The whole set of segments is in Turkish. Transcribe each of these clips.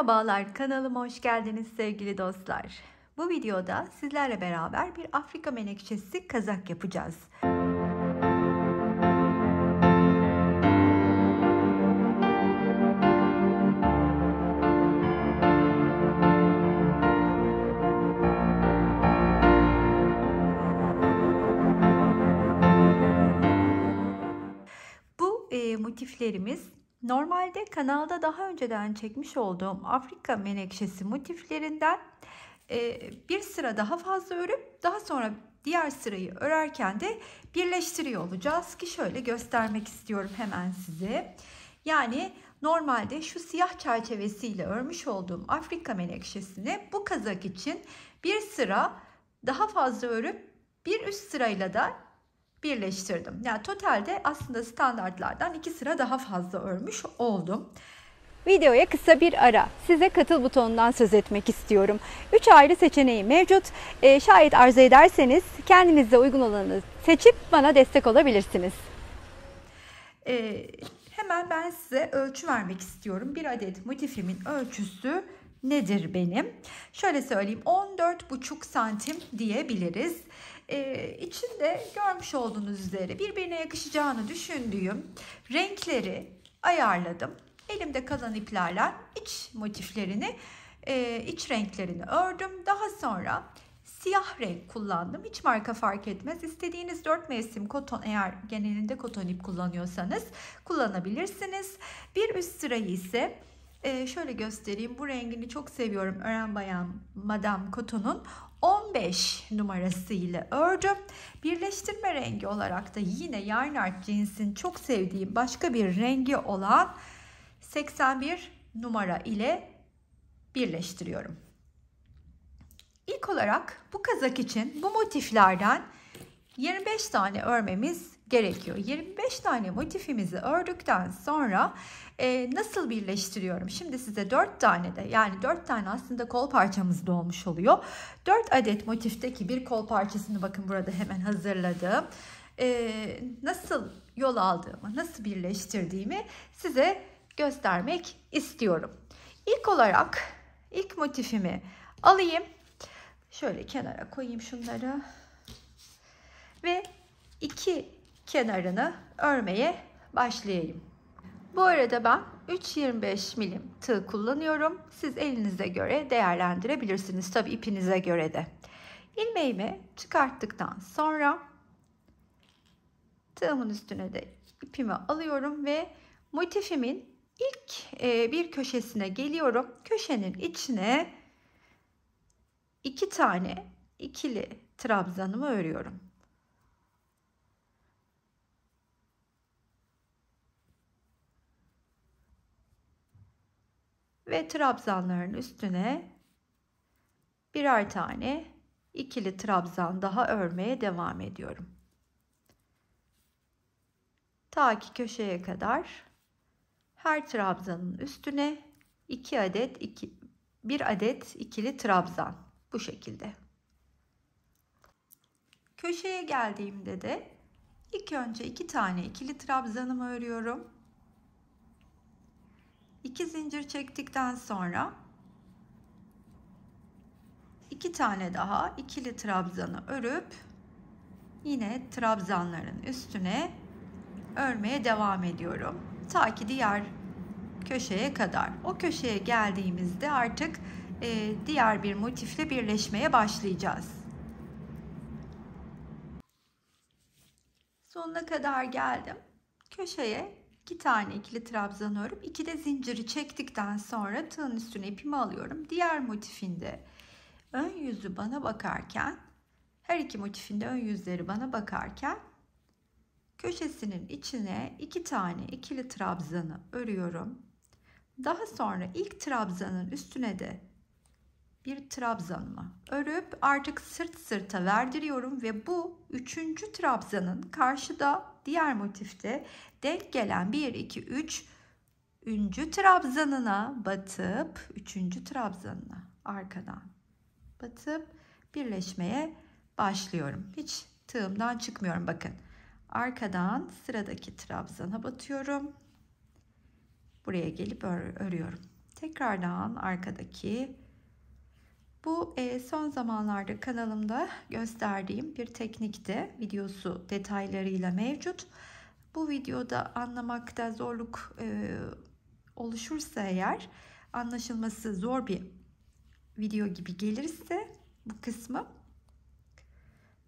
Merhabalar, kanalıma hoş geldiniz sevgili dostlar. Bu videoda sizlerle beraber bir Afrika menekşesi kazak yapacağız. Bu motiflerimiz normalde kanalda daha önceden çekmiş olduğum Afrika menekşesi motiflerinden bir sıra daha fazla örüp daha sonra diğer sırayı örerken de birleştiriyor olacağız ki şöyle göstermek istiyorum hemen size. Yani normalde şu siyah çerçevesiyle örmüş olduğum Afrika menekşesini bu kazak için bir sıra daha fazla örüp bir üst sırayla da birleştirdim. Yani totalde aslında standartlardan 2 sıra daha fazla örmüş oldum. Videoya kısa bir ara. Size katıl butonundan söz etmek istiyorum. 3 ayrı seçeneği mevcut. Şayet arzu ederseniz kendinize uygun olanı seçip bana destek olabilirsiniz. Hemen ben size ölçü vermek istiyorum. Bir adet motifimin ölçüsü nedir benim? Şöyle söyleyeyim, 14,5 santim diyebiliriz. İçinde görmüş olduğunuz üzere birbirine yakışacağını düşündüğüm renkleri ayarladım. Elimde kalan iplerle iç motiflerini, iç renklerini ördüm. Daha sonra siyah renk kullandım. Hiç marka fark etmez. İstediğiniz 4 mevsim koton, eğer genelinde koton ip kullanıyorsanız kullanabilirsiniz. Bir üst sırayı ise şöyle göstereyim. Bu rengini çok seviyorum. Ören Bayan Madame Coton'un 15 numarası ile ördüm. Birleştirme rengi olarak da yine Yarnart cinsin çok sevdiğim başka bir rengi olan 81 numara ile birleştiriyorum. İlk olarak bu kazak için bu motiflerden 25 tane örmemiz gerekiyor. 25 tane motifimizi ördükten sonra nasıl birleştiriyorum? Şimdi size 4 tane de, yani 4 tane aslında kol parçamız da olmuş oluyor. 4 adet motifteki bir kol parçasını bakın burada hemen hazırladım. Nasıl yol aldığımı, nasıl birleştirdiğimi size göstermek istiyorum. İlk olarak ilk motifimi alayım. Şöyle kenara koyayım şunları. Ve iki kenarını örmeye başlayayım. Bu arada ben 3,25 milim tığ kullanıyorum. Siz elinize göre değerlendirebilirsiniz. Tabii ipinize göre de. İlmeğimi çıkarttıktan sonra tığımın üstüne de ipimi alıyorum ve motifimin ilk bir köşesine geliyorum. Köşenin içine 2 tane ikili trabzanımı örüyorum. Ve trabzanların üstüne birer tane ikili trabzan daha örmeye devam ediyorum. Ta ki köşeye kadar her trabzanın üstüne 1 adet ikili trabzan, bu şekilde. Köşeye geldiğimde de ilk önce 2 tane ikili trabzanımı örüyorum. 2 zincir çektikten sonra 2 tane daha ikili trabzanı örüp yine trabzanların üstüne örmeye devam ediyorum. Ta ki diğer köşeye kadar. O köşeye geldiğimizde artık diğer bir motifle birleşmeye başlayacağız. Sonuna kadar geldim. Köşeye 2 tane ikili trabzan örüp 2 de zinciri çektikten sonra tığın üstüne ipimi alıyorum. Diğer motifinde ön yüzü bana bakarken, her iki motifinde ön yüzleri bana bakarken köşesinin içine 2 tane ikili trabzanı örüyorum. Daha sonra ilk trabzanın üstüne de bir trabzanımı örüp artık sırt sırta verdiriyorum ve bu 3. trabzanın karşıda diğer motifte denk gelen 1 2 3 trabzanına batıp 3. trabzanına arkadan batıp birleşmeye başlıyorum. Hiç tığımdan çıkmıyorum, bakın. Arkadan sıradaki trabzana batıyorum. Buraya gelip örüyorum. Tekrardan arkadaki, bu son zamanlarda kanalımda gösterdiğim bir teknikti. Videosu detaylarıyla mevcut. Bu videoda anlamakta zorluk oluşursa eğer, anlaşılması zor bir video gibi gelirse bu kısmı,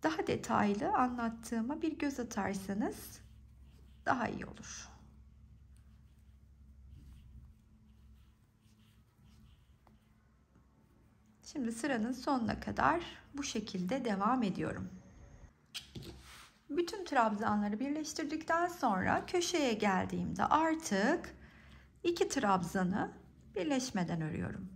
daha detaylı anlattığıma bir göz atarsanız daha iyi olur. Şimdi sıranın sonuna kadar bu şekilde devam ediyorum. Bütün trabzanları birleştirdikten sonra köşeye geldiğimde artık 2 trabzanı birleşmeden örüyorum.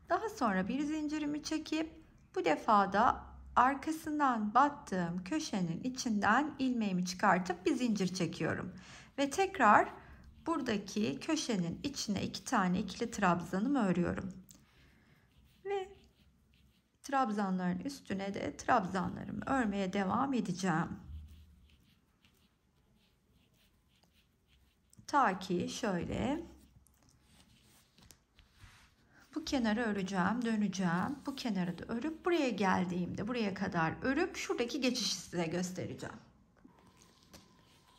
Daha sonra bir zincirimi çekip bu defa da arkasından battığım köşenin içinden ilmeğimi çıkartıp bir zincir çekiyorum. Ve tekrar buradaki köşenin içine 2 tane ikili trabzanımı örüyorum. Ve trabzanların üstüne de trabzanlarımı örmeye devam edeceğim. Ta ki şöyle bu kenarı öreceğim, döneceğim. Bu kenarı da örüp buraya geldiğimde buraya kadar örüp şuradaki geçişi size göstereceğim.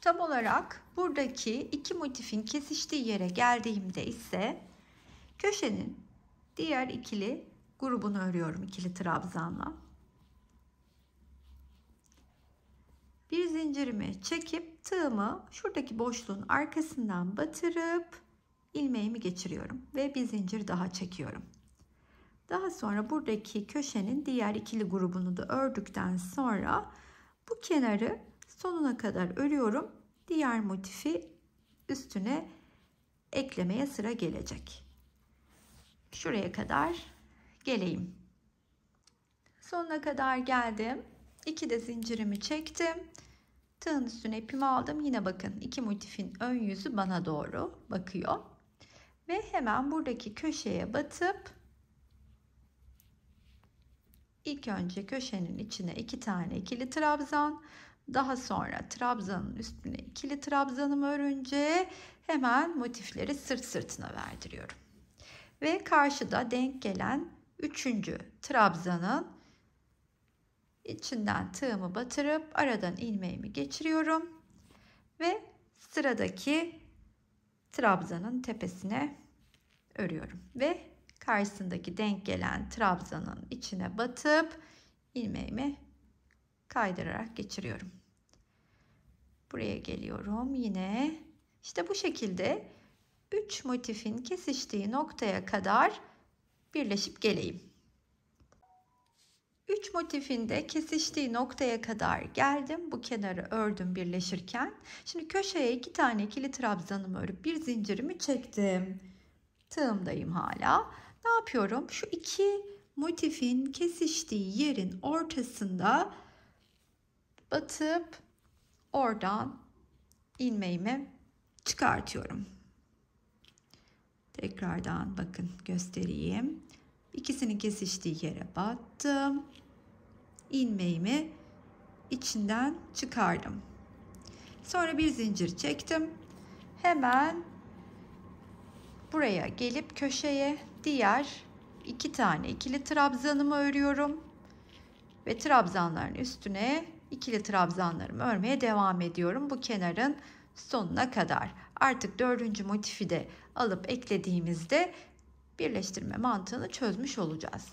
Tam olarak buradaki iki motifin kesiştiği yere geldiğimde ise köşenin diğer ikili grubunu örüyorum ikili trabzanla. Bir zincirimi çekip tığımı şuradaki boşluğun arkasından batırıp ilmeğimi geçiriyorum ve bir zincir daha çekiyorum. Daha sonra buradaki köşenin diğer ikili grubunu da ördükten sonra bu kenarı sonuna kadar örüyorum. Diğer motifi üstüne eklemeye sıra gelecek. Şuraya kadar geleyim. Sonuna kadar geldim. 2 de zincirimi çektim. Tığın üstüne ipimi aldım. Yine bakın iki motifin ön yüzü bana doğru bakıyor. Ve hemen buradaki köşeye batıp ilk önce köşenin içine 2 tane ikili trabzan, daha sonra trabzanın üstüne ikili trabzanımı örünce hemen motifleri sırt sırtına verdiriyorum. Ve karşıda denk gelen 3. trabzanın içinden tığımı batırıp aradan ilmeğimi geçiriyorum ve sıradaki trabzanın tepesine örüyorum ve karşısındaki denk gelen trabzanın içine batıp ilmeğimi kaydırarak geçiriyorum. Buraya geliyorum yine. İşte bu şekilde 3 motifin kesiştiği noktaya kadar birleşip geleyim. 3 motifin de kesiştiği noktaya kadar geldim. Bu kenarı ördüm birleşirken. Şimdi köşeye 2 tane ikili trabzanımı örüp bir zincirimi çektim. Tığımdayım hala. Ne yapıyorum? Şu 2 motifin kesiştiği yerin ortasında batıp oradan ilmeğimi çıkartıyorum. Tekrardan bakın göstereyim. İkisinin kesiştiği yere battım. İlmeğimi içinden çıkardım. Sonra bir zincir çektim. Hemen buraya gelip köşeye diğer 2 tane ikili trabzanımı örüyorum. Ve trabzanların üstüne ikili trabzanlarımı örmeye devam ediyorum. Bu kenarın sonuna kadar. Artık 4. motifi de alıp eklediğimizde birleştirme mantığını çözmüş olacağız.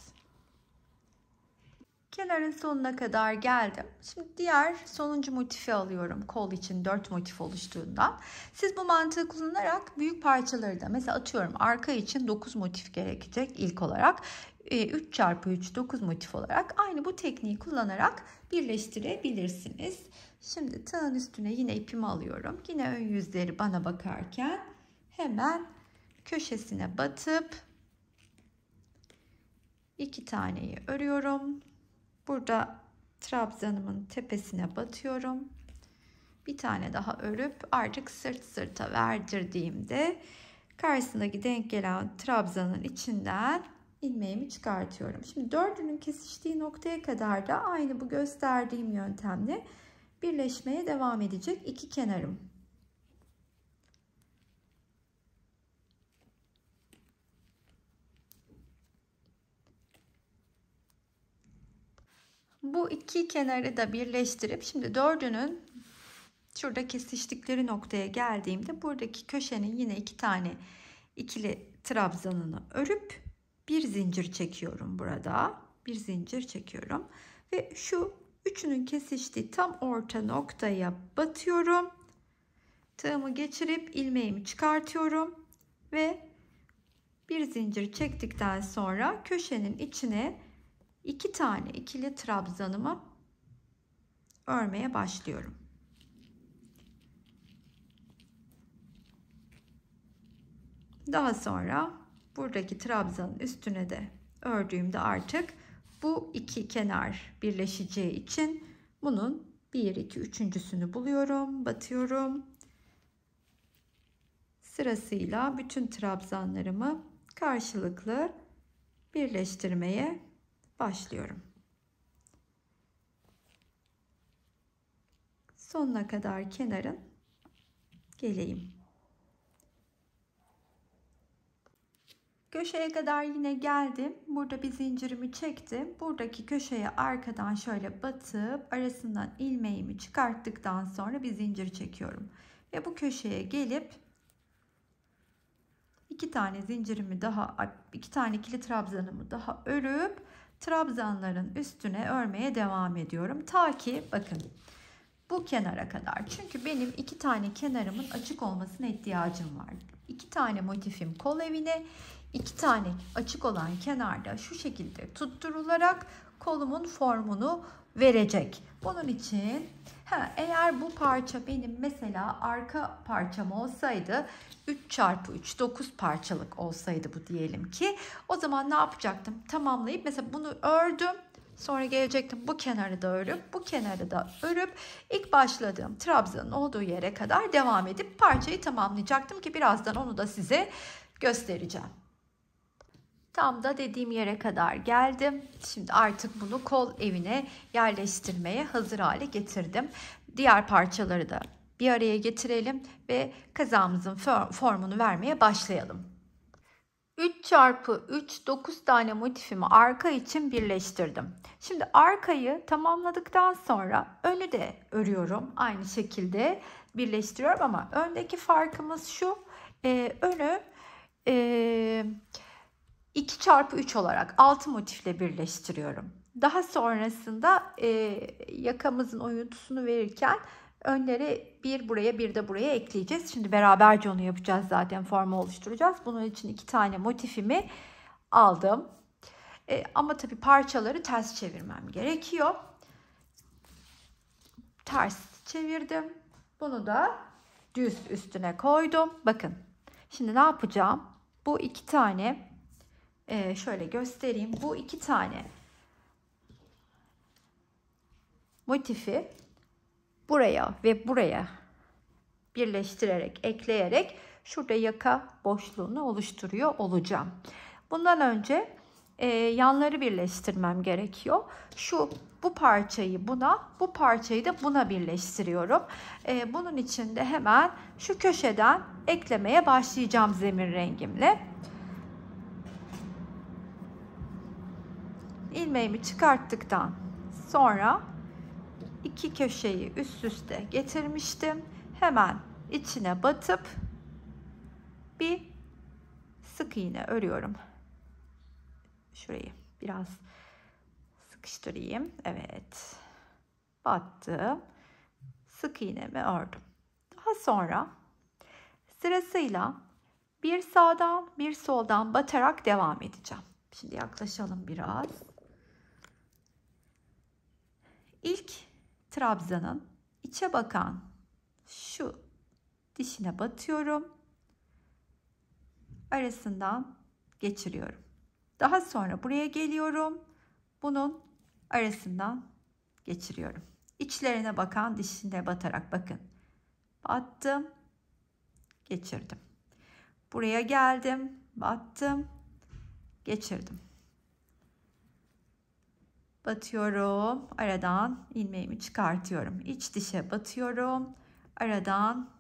Kenarın sonuna kadar geldim. Şimdi diğer sonuncu motifi alıyorum. Kol için 4 motif oluştuğundan. Siz bu mantığı kullanarak büyük parçaları da mesela atıyorum arka için 9 motif gerekecek ilk olarak. 3 çarpı 3 9 motif olarak aynı bu tekniği kullanarak birleştirebilirsiniz. Şimdi tığın üstüne yine ipimi alıyorum. Yine ön yüzleri bana bakarken hemen köşesine batıp 2 taneyi örüyorum. Burada trabzanımın tepesine batıyorum. Bir tane daha örüp artık sırt sırta verdirdiğimde karşısındaki denk gelen trabzanın içinden ilmeğimi çıkartıyorum. Şimdi 4'ünün kesiştiği noktaya kadar da aynı bu gösterdiğim yöntemle birleşmeye devam edecek iki kenarım. Bu iki kenarı da birleştirip şimdi dördünün şurada kesiştikleri noktaya geldiğimde buradaki köşenin yine iki tane ikili trabzanını örüp bir zincir çekiyorum burada. Bir zincir çekiyorum ve şu üçünün kesiştiği tam orta noktaya batıyorum. Tığımı geçirip ilmeğimi çıkartıyorum ve bir zincir çektikten sonra köşenin içine iki tane ikili trabzanımı örmeye başlıyorum. Daha sonra buradaki trabzanın üstüne de ördüğümde artık bu iki kenar birleşeceği için bunun 1, 2, 3.'sünü buluyorum, batıyorum. Sırasıyla bütün trabzanlarımı karşılıklı birleştirmeye başlıyorum. Sonuna kadar kenarın geleyim. Köşeye kadar yine geldim. Burada bir zincirimi çektim. Buradaki köşeye arkadan şöyle batıp arasından ilmeğimi çıkarttıktan sonra bir zincir çekiyorum. Ve bu köşeye gelip iki tane zincirimi daha, iki tane ikili trabzanımı daha örüp trabzanların üstüne örmeye devam ediyorum. Ta ki bakın bu kenara kadar. Çünkü benim iki tane kenarımın açık olmasına ihtiyacım var. İki tane motifim kol evine, iki tane açık olan kenarda şu şekilde tutturularak kolumun formunu verecek. Bunun için eğer bu parça benim mesela arka parçam olsaydı 3x3 9 parçalık olsaydı bu diyelim ki, o zaman ne yapacaktım? Tamamlayıp mesela bunu ördüm. Sonra gelecektim bu kenarı da örüp bu kenarı da örüp ilk başladığım trabzanın olduğu yere kadar devam edip parçayı tamamlayacaktım ki birazdan onu da size göstereceğim. Tam da dediğim yere kadar geldim. Şimdi artık bunu kol evine yerleştirmeye hazır hale getirdim. Diğer parçaları da bir araya getirelim ve kazağımızın formunu vermeye başlayalım. 3x3 9 tane motifimi arka için birleştirdim. Şimdi arkayı tamamladıktan sonra önü de örüyorum. Aynı şekilde birleştiriyorum ama öndeki farkımız şu. Önü 2x3 olarak 6 motifle birleştiriyorum. Daha sonrasında yakamızın oyuntusunu verirken önleri bir buraya bir de buraya ekleyeceğiz. Şimdi beraberce onu yapacağız, zaten formu oluşturacağız. Bunun için iki tane motifimi aldım. Ama tabii parçaları ters çevirmem gerekiyor. Ters çevirdim. Bunu da düz üstüne koydum. Bakın. Şimdi ne yapacağım? Bu iki tane şöyle göstereyim. Bu iki tane motifi buraya ve buraya birleştirerek, ekleyerek şurada yaka boşluğunu oluşturuyor olacağım. Bundan önce yanları birleştirmem gerekiyor. Bu parçayı buna, bu parçayı da buna birleştiriyorum. Bunun için de hemen şu köşeden eklemeye başlayacağım zemin rengimle. İlmeğimi çıkarttıktan sonra iki köşeyi üst üste getirmiştim. Hemen içine batıp bir sık iğne örüyorum. Şurayı biraz sıkıştırayım. Evet. Battım. Sık iğnemi ördüm. Daha sonra sırasıyla bir sağdan bir soldan batarak devam edeceğim. Şimdi yaklaşalım biraz. İlk trabzanın içe bakan şu dişine batıyorum. Arasından geçiriyorum. Daha sonra buraya geliyorum. Bunun arasından geçiriyorum. İçlerine bakan dişine batarak bakın. Battım. Geçirdim. Buraya geldim. Battım. Geçirdim. Batıyorum. Aradan ilmeğimi çıkartıyorum. İç dişe batıyorum. Aradan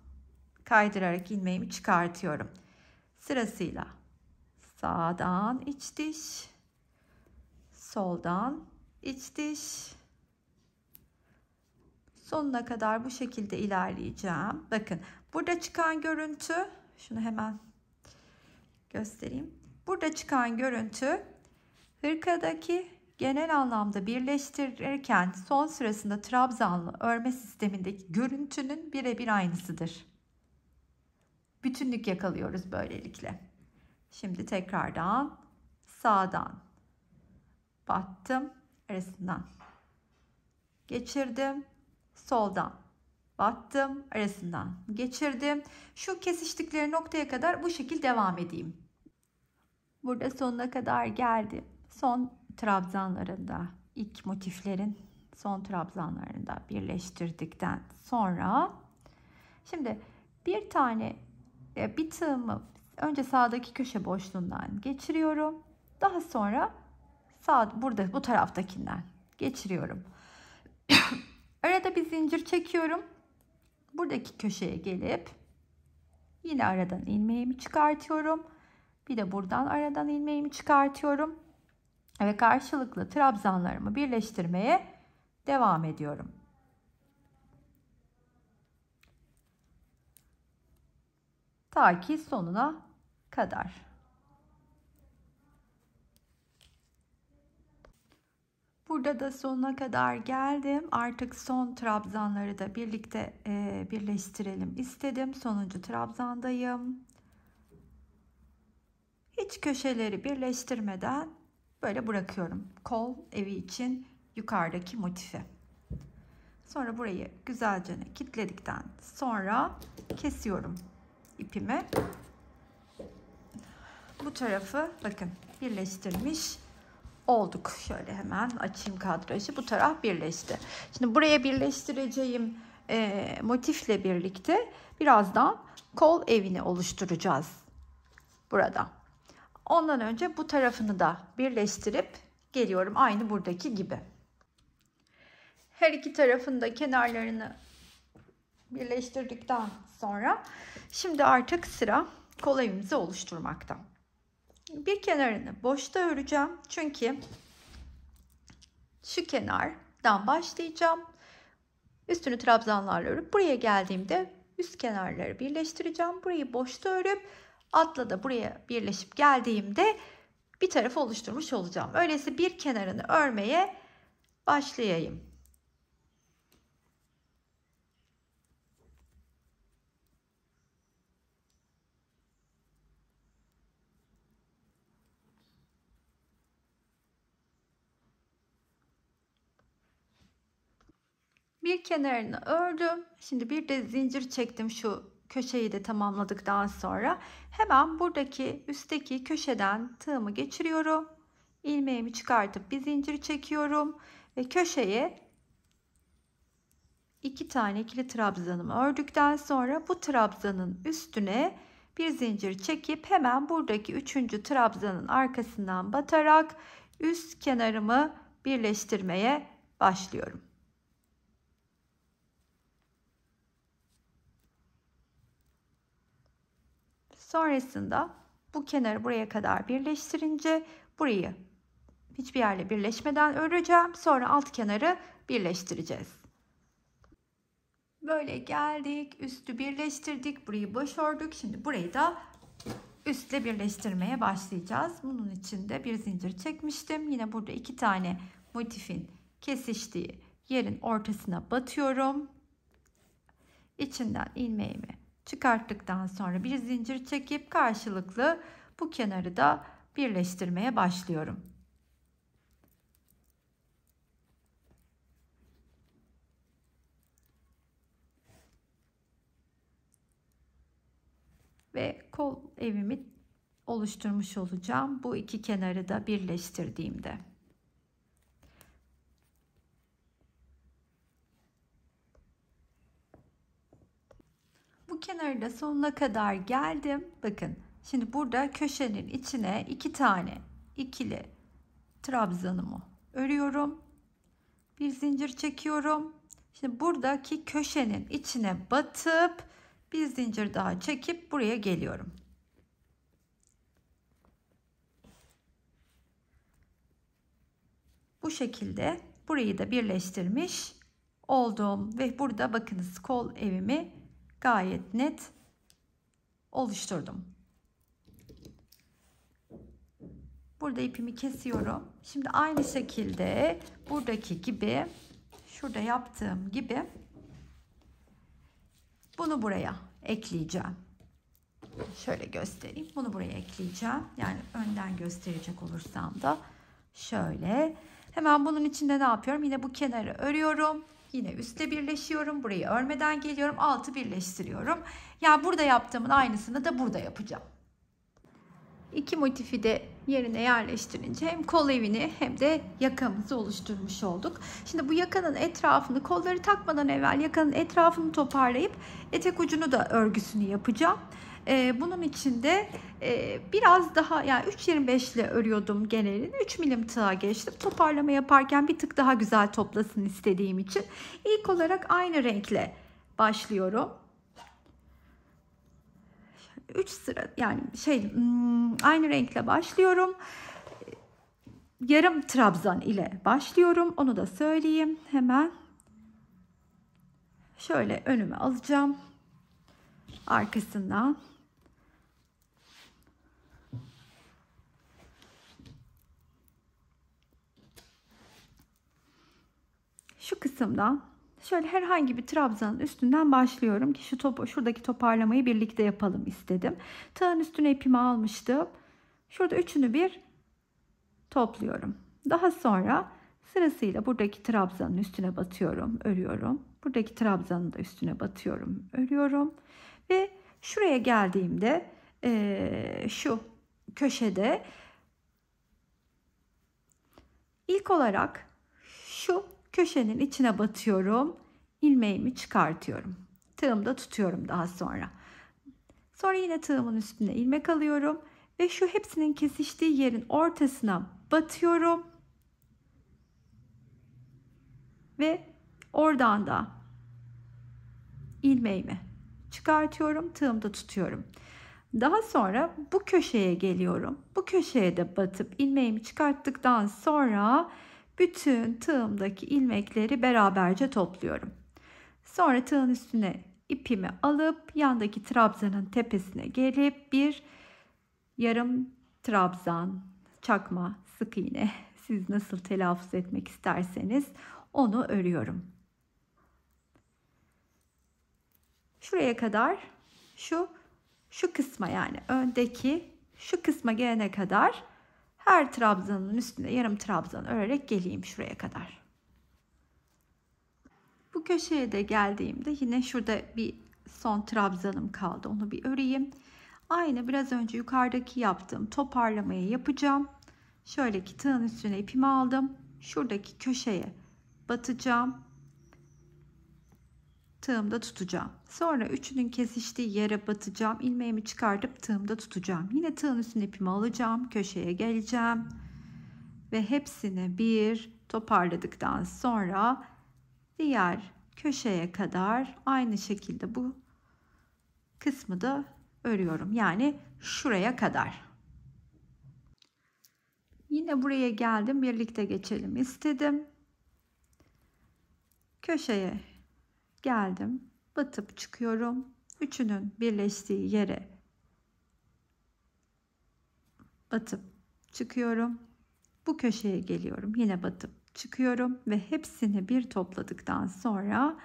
kaydırarak ilmeğimi çıkartıyorum. Sırasıyla sağdan iç diş, soldan iç diş, sonuna kadar bu şekilde ilerleyeceğim. Bakın burada çıkan görüntü, şunu hemen göstereyim. Burada çıkan görüntü hırkadaki genel anlamda birleştirirken son sırasında trabzanlı örme sistemindeki görüntünün birebir aynısıdır. Bütünlük yakalıyoruz böylelikle. Şimdi tekrardan sağdan battım, arasından geçirdim, soldan battım, arasından geçirdim. Şu kesiştikleri noktaya kadar bu şekilde devam edeyim. Burada sonuna kadar geldim. Son trabzanlarında, ilk motiflerin son trabzanlarında birleştirdikten sonra şimdi bir tane bir tığımı önce sağdaki köşe boşluğundan geçiriyorum. Daha sonra burada bu taraftakinden geçiriyorum. Arada bir zincir çekiyorum. Buradaki köşeye gelip yine aradan ilmeğimi çıkartıyorum. Bir de buradan aradan ilmeğimi çıkartıyorum. Ve karşılıklı trabzanlarımı birleştirmeye devam ediyorum. Ta ki sonuna kadar. Burada da sonuna kadar geldim. Artık son trabzanları da birlikte birleştirelim istedim. Sonuncu trabzandayım. Hiç köşeleri birleştirmeden böyle bırakıyorum. Kol evi için yukarıdaki motifi. Sonra burayı güzelce kilitledikten sonra kesiyorum ipimi. Bu tarafı bakın birleştirmiş olduk. Şöyle hemen açayım kadrajı. Bu taraf birleşti. Şimdi buraya birleştireceğim motifle birlikte birazdan kol evini oluşturacağız burada. Ondan önce bu tarafını da birleştirip geliyorum aynı buradaki gibi. Her iki tarafın da kenarlarını birleştirdikten sonra şimdi artık sıra kol evimizi oluşturmakta. Bir kenarını boşta öreceğim. Çünkü şu kenardan başlayacağım. Üstünü trabzanlarla örüp buraya geldiğimde üst kenarları birleştireceğim. Burayı boşta örüp altla da buraya birleşip geldiğimde bir tarafı oluşturmuş olacağım. Öyleyse bir kenarını örmeye başlayayım. Bir kenarını ördüm. Şimdi bir de zincir çektim şu köşeyi de tamamladıktan sonra. Hemen buradaki üstteki köşeden tığımı geçiriyorum. İlmeğimi çıkartıp bir zincir çekiyorum. Ve köşeye 2 tane ikili trabzanımı ördükten sonra bu trabzanın üstüne bir zincir çekip hemen buradaki 3. trabzanın arkasından batarak üst kenarımı birleştirmeye başlıyorum. Sonrasında bu kenarı buraya kadar birleştirince burayı hiçbir yerle birleşmeden öreceğim. Sonra alt kenarı birleştireceğiz. Böyle geldik, üstü birleştirdik, burayı boş ördük. Şimdi burayı da üstle birleştirmeye başlayacağız. Bunun için de bir zincir çekmiştim. Yine burada 2 tane motifin kesiştiği yerin ortasına batıyorum. İçinden ilmeğimi çıkarttıktan sonra bir zincir çekip karşılıklı bu kenarı da birleştirmeye başlıyorum. Ve kol evimi oluşturmuş olacağım. Bu iki kenarı da birleştirdiğimde. Bu kenarı da sonuna kadar geldim. Bakın şimdi burada köşenin içine 2 tane ikili trabzanımı örüyorum. Bir zincir çekiyorum. Şimdi buradaki köşenin içine batıp bir zincir daha çekip buraya geliyorum. Bu şekilde burayı da birleştirmiş oldum ve burada bakınız kol evimi gayet net oluşturdum. Burada ipimi kesiyorum. Şimdi aynı şekilde buradaki gibi, şurada yaptığım gibi bunu buraya ekleyeceğim. Şöyle göstereyim. Bunu buraya ekleyeceğim. Yani önden gösterecek olursam da şöyle. Hemen bunun içinde ne yapıyorum? Yine bu kenarı örüyorum. Yine üstte birleşiyorum. Burayı örmeden geliyorum. Altı birleştiriyorum. Yani burada yaptığımın aynısını da burada yapacağım. İki motifi de yerine yerleştirince hem kol evini hem de yakamızı oluşturmuş olduk. Şimdi bu yakanın etrafını, kolları takmadan evvel yakanın etrafını toparlayıp etek ucunu da örgüsünü yapacağım. Bunun için de biraz daha, yani 3.25 ile örüyordum genelini. 3 milim tığa geçtim. Toparlama yaparken bir tık daha güzel toplasın istediğim için. İlk olarak aynı renkle başlıyorum. 3 sıra, yani aynı renkle başlıyorum. Yarım trabzan ile başlıyorum. Onu da söyleyeyim hemen. Şöyle önüme alacağım. Arkasından şu kısımdan şöyle herhangi bir trabzanın üstünden başlıyorum ki şuradaki toparlamayı birlikte yapalım istedim. Tığın üstüne ipimi almıştım. Şurada üçünü bir topluyorum. Daha sonra sırasıyla buradaki trabzanın üstüne batıyorum, örüyorum. Buradaki trabzanın da üstüne batıyorum, örüyorum. Ve şuraya geldiğimde şu köşede ilk olarak şu köşenin içine batıyorum. İlmeğimi çıkartıyorum. Tığımda tutuyorum daha sonra. Sonra yine tığımın üstüne ilmek alıyorum. Ve şu hepsinin kesiştiği yerin ortasına batıyorum. Ve oradan da ilmeğimi çıkartıyorum. Tığımda tutuyorum. Daha sonra bu köşeye geliyorum. Bu köşeye de batıp ilmeğimi çıkarttıktan sonra bütün tığımdaki ilmekleri beraberce topluyorum. Sonra tığın üstüne ipimi alıp yandaki trabzanın tepesine gelip bir yarım trabzan, çakma, sık iğne, siz nasıl telaffuz etmek isterseniz onu örüyorum. Şuraya kadar şu kısma, yani öndeki şu kısma gelene kadar her trabzanın üstüne yarım trabzan örerek geleyim şuraya kadar. Bu köşeye de geldiğimde yine şurada bir son trabzanım kaldı. Onu bir öreyim. Aynı biraz önce yukarıdaki yaptığım toparlamayı yapacağım. Şöyle ki tığın üstüne ipimi aldım. Şuradaki köşeye batacağım. Tığımda tutacağım. Sonra üçünün kesiştiği yere batacağım. İlmeğimi çıkartıp tığımda tutacağım. Yine tığın üstüne ipimi alacağım. Köşeye geleceğim. Ve hepsini bir toparladıktan sonra diğer köşeye kadar aynı şekilde bu kısmı da örüyorum. Yani şuraya kadar. Yine buraya geldim. Birlikte geçelim istedim. Köşeye geldim. Batıp çıkıyorum. Üçünün birleştiği yere batıp çıkıyorum. Bu köşeye geliyorum. Yine batıp çıkıyorum ve hepsini bir topladıktan sonra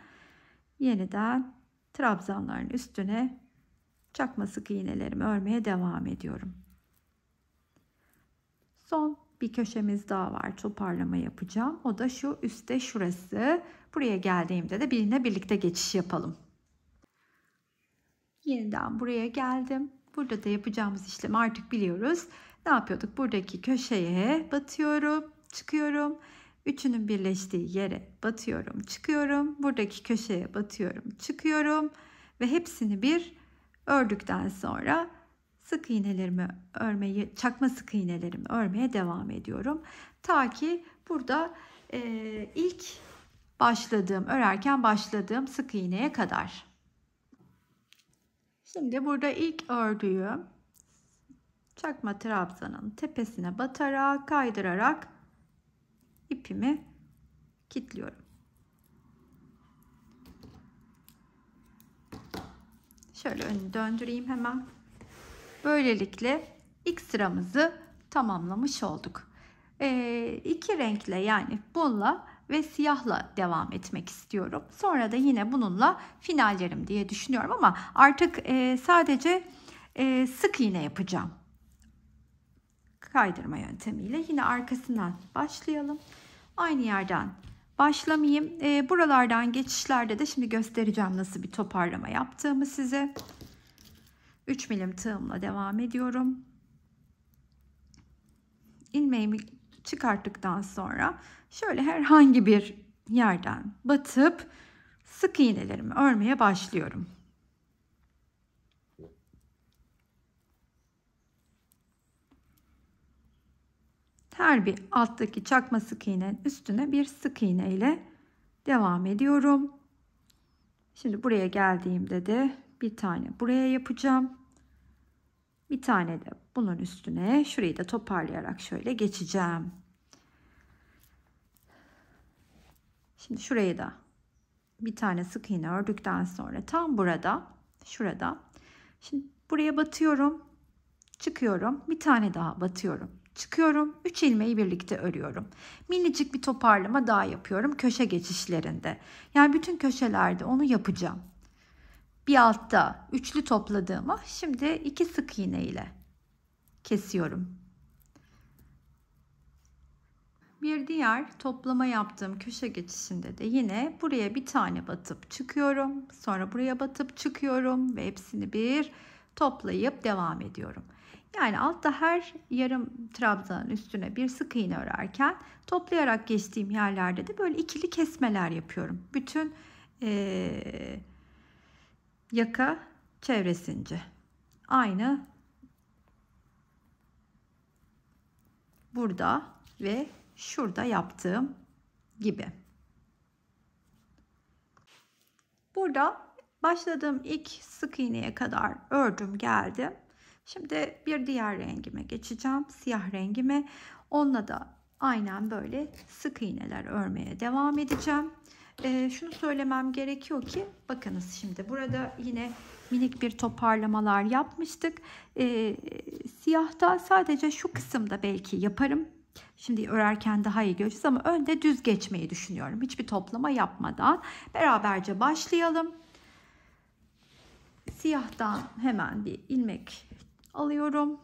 yeniden trabzanların üstüne çakma sık iğnelerimi örmeye devam ediyorum. Son bir köşemiz daha var. Toparlama yapacağım. O da şu üstte, şurası. Buraya geldiğimde de birlikte geçiş yapalım. Yeniden buraya geldim. Burada da yapacağımız işlemi artık biliyoruz. Ne yapıyorduk? Buradaki köşeye batıyorum, çıkıyorum. Üçünün birleştiği yere batıyorum, çıkıyorum. Buradaki köşeye batıyorum, çıkıyorum. Ve hepsini bir ördükten sonra sık iğnelerimi örmeyi, çakma sık iğnelerimi örmeye devam ediyorum. Ta ki burada ilk örerken başladığım sık iğneye kadar. Şimdi burada ilk ördüğüm çakma trabzanın tepesine batarak, kaydırarak ipimi kilitliyorum. Şöyle önünü döndüreyim hemen. Böylelikle ilk sıramızı tamamlamış olduk. İki renkle, yani bununla ve siyahla devam etmek istiyorum. Sonra da yine bununla finallerim diye düşünüyorum ama artık sadece sık iğne yapacağım. Kaydırma yöntemiyle yine arkasından başlayalım. Aynı yerden başlamayayım. Buralardan geçişlerde de şimdi göstereceğim nasıl bir toparlama yaptığımı size. 3 milim tığımla devam ediyorum. İlmeğimi çıkarttıktan sonra şöyle herhangi bir yerden batıp sık iğnelerimi örmeye başlıyorum. Her bir alttaki çakma sık iğnenin üstüne bir sık iğne ile devam ediyorum. Şimdi buraya geldiğimde de bir tane buraya yapacağım. Bir tane de bunun üstüne, şurayı da toparlayarak şöyle geçeceğim. Şimdi şurayı da bir tane sık iğne ördükten sonra tam burada, şurada. Şimdi buraya batıyorum, çıkıyorum, bir tane daha batıyorum, çıkıyorum, 3 ilmeği birlikte örüyorum. Minicik bir toparlama daha yapıyorum köşe geçişlerinde. Yani bütün köşelerde onu yapacağım. Bir altta üçlü topladığımı şimdi 2 sık iğne ile kesiyorum. Bir diğer toplama yaptığım köşe geçişinde de yine buraya bir tane batıp çıkıyorum. Sonra buraya batıp çıkıyorum ve hepsini bir toplayıp devam ediyorum. Yani altta her yarım trabzanın üstüne bir sık iğne örerken toplayarak geçtiğim yerlerde de böyle ikili kesmeler yapıyorum. Bütün yaka çevresince. Aynı burada ve şurada yaptığım gibi. Burada başladığım ilk sık iğneye kadar ördüm, geldim. Şimdi bir diğer rengime geçeceğim. Siyah rengime. Onunla da aynen böyle sık iğneler örmeye devam edeceğim. Şunu söylemem gerekiyor ki bakınız, şimdi burada yine minik bir toparlamalar yapmıştık. Siyahta sadece şu kısımda belki yaparım. Şimdi örerken daha iyi göreceğiz ama önde düz geçmeyi düşünüyorum. Hiçbir toplama yapmadan beraberce başlayalım. Siyahtan hemen bir ilmek alıyorum.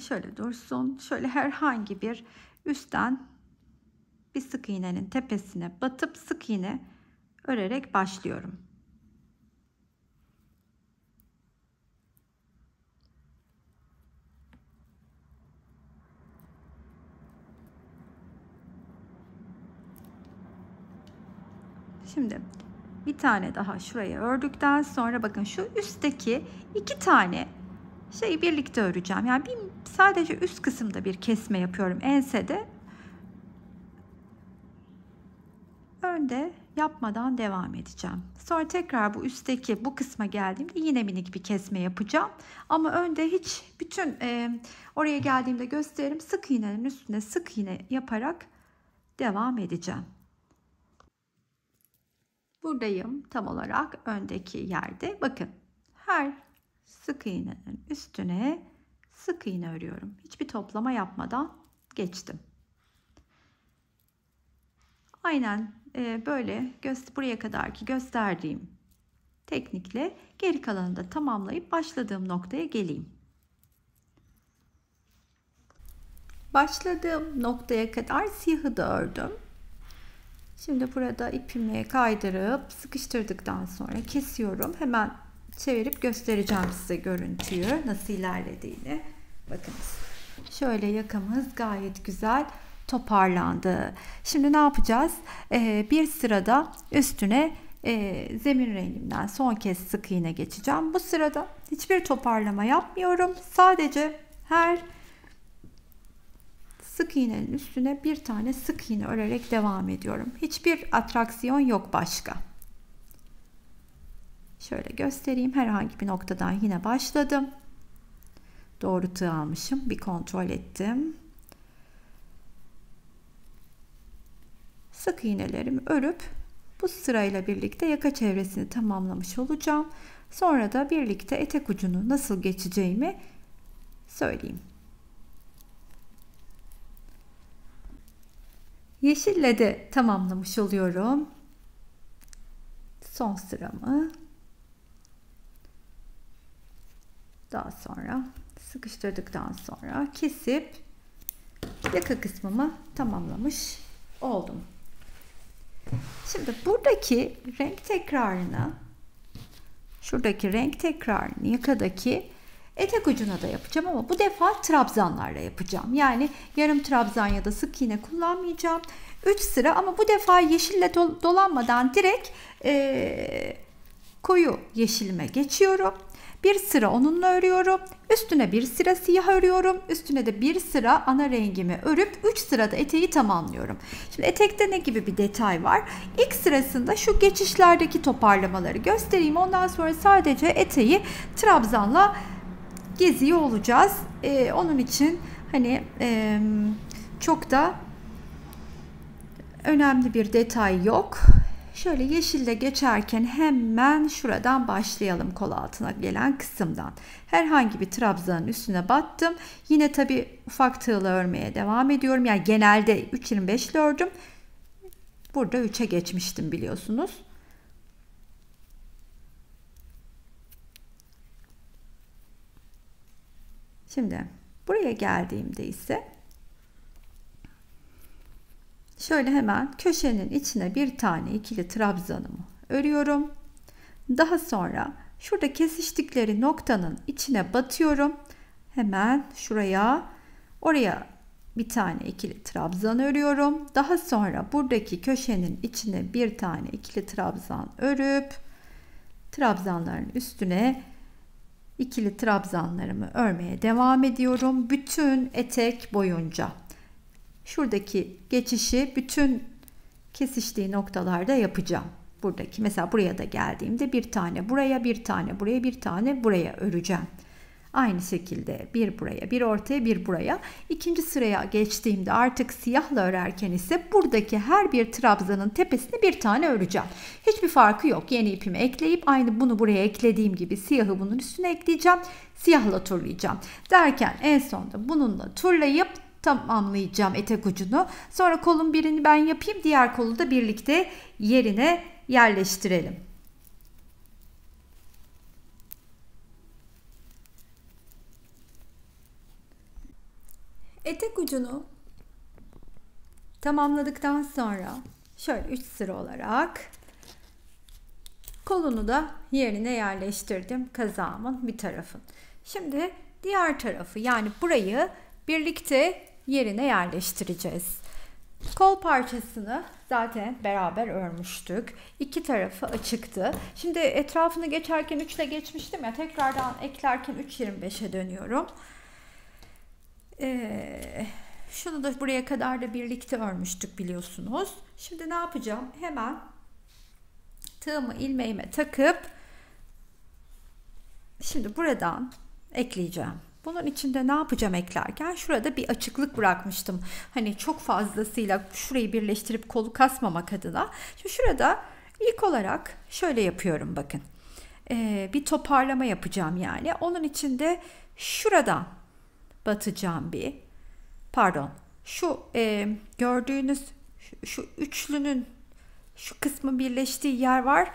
Şöyle dursun. Şöyle herhangi bir üstten bir sık iğnenin tepesine batıp sık iğne örerek başlıyorum. Şimdi bir tane daha şuraya ördükten sonra bakın şu üstteki 2 tane şeyi birlikte öreceğim. Yani sadece üst kısımda bir kesme yapıyorum ensede. Önde yapmadan devam edeceğim. Sonra tekrar bu üstteki bu kısma geldiğimde yine minik bir kesme yapacağım. Ama önde hiç bütün oraya geldiğimde gösteririm. Sık iğnenin üstüne sık iğne yaparak devam edeceğim. Buradayım tam olarak öndeki yerde. Bakın her sık iğnenin üstüne sık iğne örüyorum. Hiçbir toplama yapmadan geçtim. Aynen böyle buraya kadarki gösterdiğim teknikle geri kalanını da tamamlayıp başladığım noktaya geleyim. Başladığım noktaya kadar siyahı da ördüm. Şimdi burada ipimi kaydırıp sıkıştırdıktan sonra kesiyorum. Hemen çevirip göstereceğim size görüntüyü nasıl ilerlediğini. Bakınız. Şöyle yakamız gayet güzel toparlandı. Şimdi ne yapacağız? Bir sırada üstüne zemin rengimden son kez sık iğne geçeceğim. Bu sırada hiçbir toparlama yapmıyorum. Sadece her sık iğnenin üstüne bir tane sık iğne örerek devam ediyorum. Hiçbir atraksiyon yok başka. Şöyle göstereyim. Herhangi bir noktadan yine başladım. Doğru tığ almışım. Bir kontrol ettim. sık iğnelerimi örüp bu sırayla birlikte yaka çevresini tamamlamış olacağım. Sonra da birlikte etek ucunu nasıl geçeceğimi söyleyeyim. Yeşille de tamamlamış oluyorum. Son sıramı. Daha sonra sıkıştırdıktan sonra kesip yaka kısmımı tamamlamış oldum. Şimdi buradaki renk tekrarını, şuradaki renk tekrarını yakadaki etek ucuna da yapacağım ama bu defa trabzanlarla yapacağım. Yani yarım trabzan ya da sık iğne kullanmayacağım. 3 sıra ama bu defa yeşille dolanmadan direkt koyu yeşilime geçiyorum. Bir sıra onunla örüyorum. Üstüne bir sıra siyah örüyorum. Üstüne de bir sıra ana rengimi örüp 3 sırada eteği tamamlıyorum. Şimdi etekte ne gibi bir detay var? İlk sırasında şu geçişlerdeki toparlamaları göstereyim. Ondan sonra sadece eteği trabzanla geziyor olacağız. Onun için hani çok da önemli bir detay yok. Şöyle yeşille geçerken hemen şuradan başlayalım, kol altına gelen kısımdan. Herhangi bir trabzanın üstüne battım. Yine tabi ufak tığla örmeye devam ediyorum. Yani genelde 3.25 ile ördüm. Burada 3'e geçmiştim biliyorsunuz. Şimdi buraya geldiğimde ise şöyle hemen köşenin içine bir tane ikili trabzanımı örüyorum. Daha sonra şurada kesiştikleri noktanın içine batıyorum. Hemen oraya bir tane ikili trabzan örüyorum. Daha sonra buradaki köşenin içine bir tane ikili trabzan örüp trabzanların üstüne ikili trabzanlarımı örmeye devam ediyorum. Bütün etek boyunca. Şuradaki geçişi bütün kesiştiği noktalarda yapacağım. Buradaki mesela buraya da geldiğimde bir tane buraya, bir tane buraya, bir tane buraya öreceğim. Aynı şekilde bir buraya, bir ortaya, bir buraya. İkinci sıraya geçtiğimde artık siyahla örerken ise buradaki her bir trabzanın tepesine bir tane öreceğim. Hiçbir farkı yok. Yeni ipimi ekleyip aynı bunu buraya eklediğim gibi siyahı bunun üstüne ekleyeceğim. Siyahla turlayacağım. Derken en sonunda bununla turlayıp tamamlayacağım etek ucunu. Sonra kolun birini ben yapayım. Diğer kolu da birlikte yerine yerleştirelim. Etek ucunu tamamladıktan sonra şöyle 3 sıra olarak kolunu da yerine yerleştirdim, kazağımın bir tarafın. Şimdi diğer tarafı, yani burayı birlikte yerine yerleştireceğiz. Kol parçasını zaten beraber örmüştük. İki tarafı açıktı. Şimdi etrafını geçerken 3 ile geçmiştim ya, tekrardan eklerken 3.25'e dönüyorum. Şunu da buraya kadar da birlikte örmüştük biliyorsunuz. Şimdi ne yapacağım? Hemen tığımı ilmeğime takıp şimdi buradan ekleyeceğim. Bunun içinde ne yapacağım eklerken? Şurada bir açıklık bırakmıştım. Hani çok fazlasıyla şurayı birleştirip kolu kasmamak adına. Şimdi şurada ilk olarak şöyle yapıyorum bakın. Bir toparlama yapacağım yani. Onun içinde şuradan batacağım şu gördüğünüz şu üçlünün şu kısmı birleştiği yer var.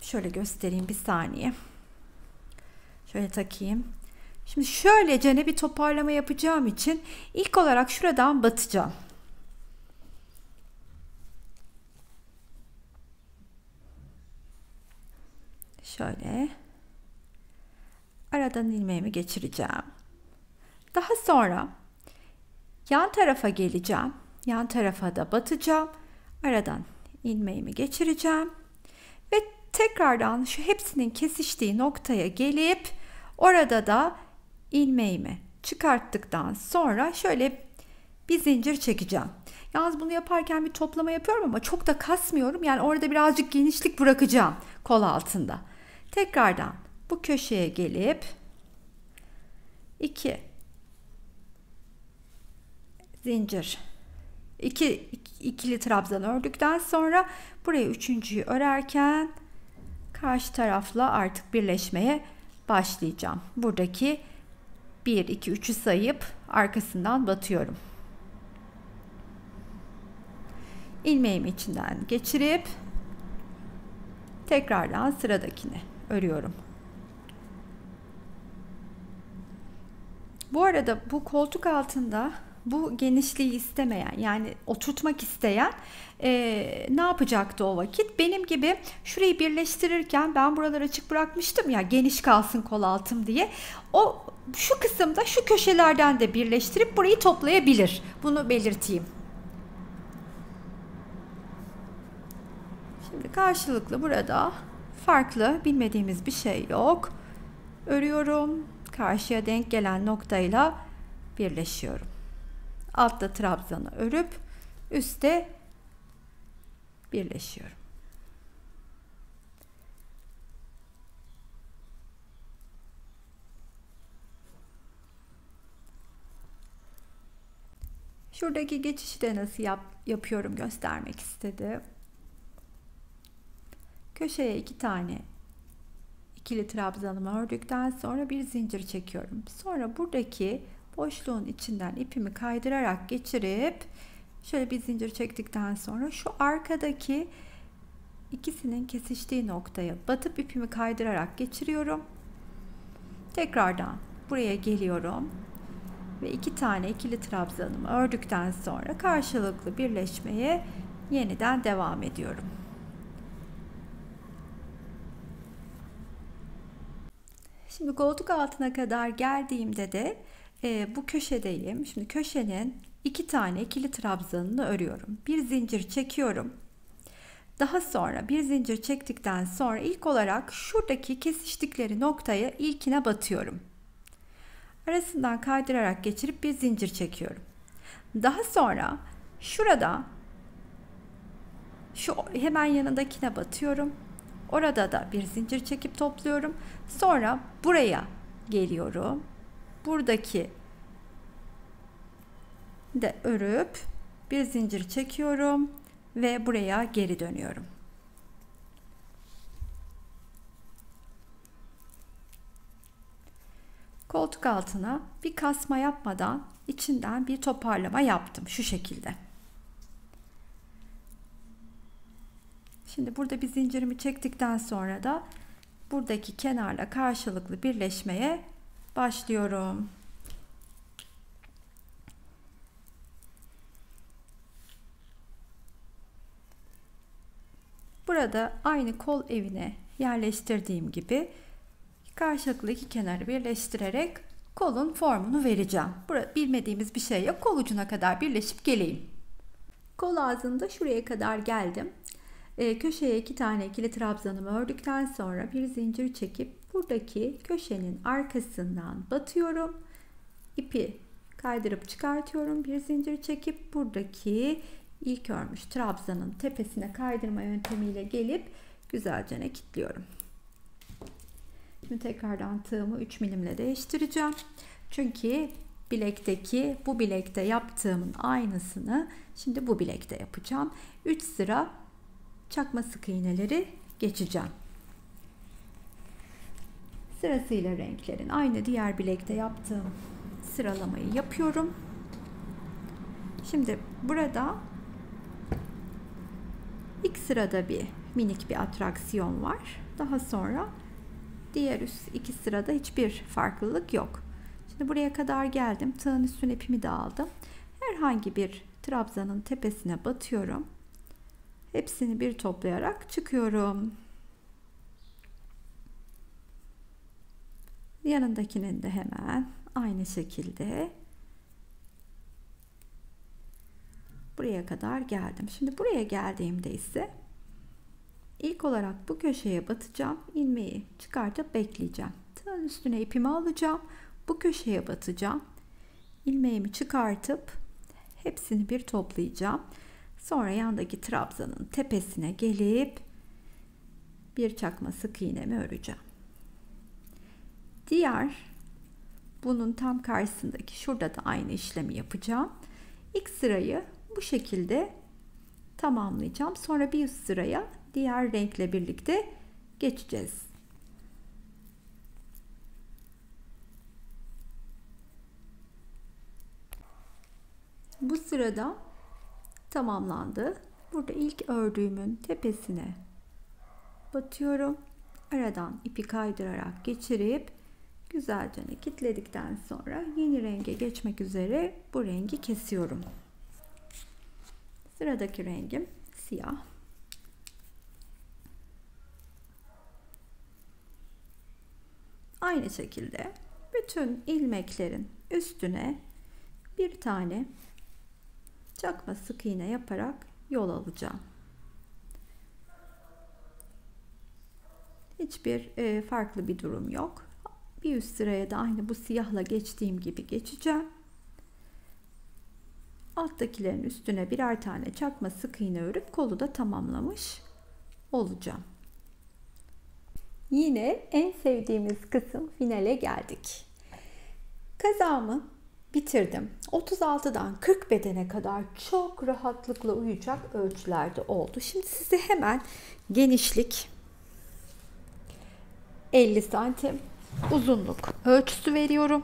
Şöyle göstereyim bir saniye. Şöyle takayım. Şimdi şöylece bir toparlama yapacağım için ilk olarak şuradan batacağım. Şöyle aradan ilmeğimi geçireceğim. Daha sonra yan tarafa geleceğim. Yan tarafa da batacağım. Aradan ilmeğimi geçireceğim. Ve tekrardan şu hepsinin kesiştiği noktaya gelip orada da ilmeğimi çıkarttıktan sonra şöyle bir zincir çekeceğim. Yalnız bunu yaparken bir toplama yapıyorum ama çok da kasmıyorum. Yani orada birazcık genişlik bırakacağım kol altında. Tekrardan bu köşeye gelip 2 zincir ikili trabzan ördükten sonra buraya üçüncüyü örerken karşı tarafla artık birleşmeye başlayacağım. Buradaki 1, 2, 3'ü sayıp arkasından batıyorum. İlmeğimi içinden geçirip tekrardan sıradakini örüyorum. Bu arada bu koltuk altında bu genişliği istemeyen, yani oturtmak isteyen ne yapacaktı o vakit? Benim gibi şurayı birleştirirken ben buraları açık bırakmıştım ya, geniş kalsın kol altım diye. O şu kısımda şu köşelerden de birleştirip burayı toplayabilir. Bunu belirteyim. Şimdi karşılıklı burada farklı, bilmediğimiz bir şey yok. Örüyorum. Karşıya denk gelen noktayla birleşiyorum. Altta trabzanı örüp üstte birleşiyorum. Şuradaki geçişi de nasıl yapıyorum göstermek istedim. Köşeye 2 tane ikili trabzanımı ördükten sonra bir zincir çekiyorum. Sonra buradaki boşluğun içinden ipimi kaydırarak geçirip şöyle bir zincir çektikten sonra şu arkadaki ikisinin kesiştiği noktaya batıp ipimi kaydırarak geçiriyorum. Tekrardan buraya geliyorum ve 2 tane ikili trabzanımı ördükten sonra karşılıklı birleşmeye yeniden devam ediyorum. Şimdi koltuk altına kadar geldiğimde de bu köşedeyim. Şimdi köşenin 2 tane ikili trabzanını örüyorum. Bir zincir çekiyorum. Daha sonra bir zincir çektikten sonra ilk olarak şuradaki kesiştikleri noktaya ilkine batıyorum. Arasından kaydırarak geçirip bir zincir çekiyorum. Daha sonra şurada şu hemen yanındakine batıyorum. Orada da bir zincir çekip topluyorum. Sonra buraya geliyorum. Buradaki de örüp bir zincir çekiyorum ve buraya geri dönüyorum. Koltuk altına bir kasma yapmadan içinden bir toparlama yaptım şu şekilde. Şimdi burada bir zincirimi çektikten sonra da buradaki kenarla karşılıklı birleşmeye başlıyorum. Burada aynı kol evine yerleştirdiğim gibi karşılıklı iki kenarı birleştirerek kolun formunu vereceğim. Burada bilmediğimiz bir şey yok. Kol ucuna kadar birleşip geleyim. Kol ağzında şuraya kadar geldim. Köşeye 2 tane ikili trabzanımı ördükten sonra bir zincir çekip buradaki köşenin arkasından batıyorum. İpi kaydırıp çıkartıyorum. Bir zincir çekip buradaki ilk örmüş trabzanın tepesine kaydırma yöntemiyle gelip güzelce kilitliyorum. Şimdi tekrardan tığımı 3 milimle değiştireceğim. Çünkü bu bilekte yaptığımın aynısını şimdi bu bilekte yapacağım. 3 sıra çakma sık iğneleri geçeceğim. Sırasıyla renklerin aynı diğer bilekte yaptığım sıralamayı yapıyorum. Şimdi burada ilk sırada bir minik bir atraksiyon var. Daha sonra diğer üst 2 sırada hiçbir farklılık yok. Şimdi buraya kadar geldim. Tığın üstüne ipimi de aldım. Herhangi bir trabzanın tepesine batıyorum. Hepsini bir toplayarak çıkıyorum. Yanındakinin de hemen aynı şekilde buraya kadar geldim. Şimdi buraya geldiğimde ise ilk olarak bu köşeye batacağım. İlmeği çıkartıp bekleyeceğim. Tığın üstüne ipimi alacağım. Bu köşeye batacağım. İlmeğimi çıkartıp hepsini bir toplayacağım. Sonra yandaki trabzanın tepesine gelip bir çakma sık iğnemi öreceğim. Bunun tam karşısındaki şurada da aynı işlemi yapacağım. İlk sırayı Bu şekilde tamamlayacağım. Sonra bir üst sıraya diğer renkle birlikte geçeceğiz. Bu sırada tamamlandı. Burada ilk ördüğümün tepesine batıyorum. Aradan ipi kaydırarak geçirip güzelce kilitledikten sonra yeni renge geçmek üzere bu rengi kesiyorum. Sıradaki rengim siyah. Aynı şekilde bütün ilmeklerin üstüne bir tane çakma sık iğne yaparak yol alacağım. Hiçbir farklı bir durum yok. Bir üst sıraya da aynı bu siyahla geçtiğim gibi geçeceğim. Alttakilerin üstüne birer tane çakma sık iğne örüp kolu da tamamlamış olacağım. Yine en sevdiğimiz kısım, finale geldik. Kazağımı bitirdim. 36'dan 40 bedene kadar çok rahatlıkla uyacak ölçülerde oldu. Şimdi size hemen genişlik 50 santim uzunluk ölçüsü veriyorum.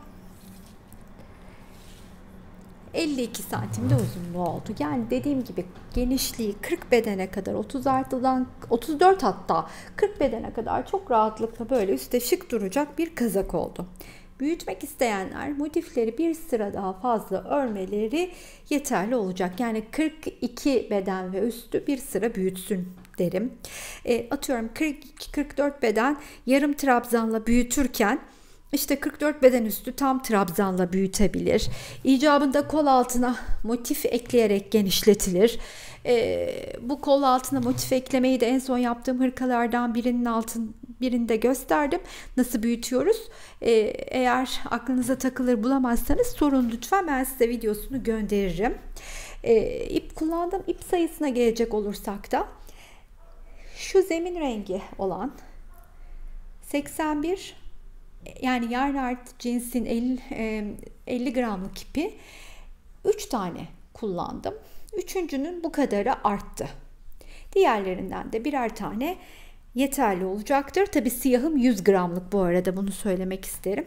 52 santim de uzunluğu oldu. Yani dediğim gibi genişliği 40 bedene kadar, 36'dan 34 hatta 40 bedene kadar çok rahatlıkla böyle üstte şık duracak bir kazak oldu. Büyütmek isteyenler motifleri bir sıra daha fazla örmeleri yeterli olacak. Yani 42 beden ve üstü bir sıra büyütsün derim. Atıyorum 42-44 beden yarım trabzanla büyütürken işte 44 beden üstü tam trabzanla büyütebilir. İcabında kol altına motif ekleyerek genişletilir. Bu kol altına motif eklemeyi de en son yaptığım hırkalardan birinde gösterdim. Nasıl büyütüyoruz? Eğer aklınıza takılır bulamazsanız sorun lütfen, ben size videosunu gönderirim. İp kullandığım ip sayısına gelecek olursak da şu zemin rengi olan 81, yani yarn art cinsin 50 gramlık ipi 3 tane kullandım. Üçüncünün bu kadarı arttı. Diğerlerinden de birer tane yeterli olacaktır. Tabi siyahım 100 gramlık, bu arada bunu söylemek isterim.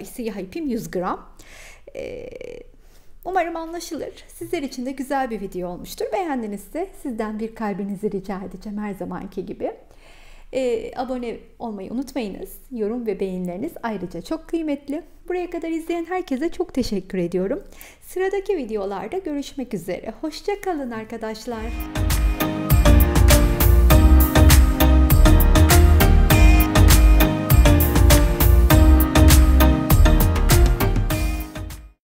Siyah ipim 100 gram. Umarım anlaşılır. Sizler için de güzel bir video olmuştur. Beğendinizse sizden bir kalbinizi rica edeceğim her zamanki gibi. Abone olmayı unutmayınız. Yorum ve beğenileriniz ayrıca çok kıymetli. Buraya kadar izleyen herkese çok teşekkür ediyorum. Sıradaki videolarda görüşmek üzere. Hoşça kalın arkadaşlar.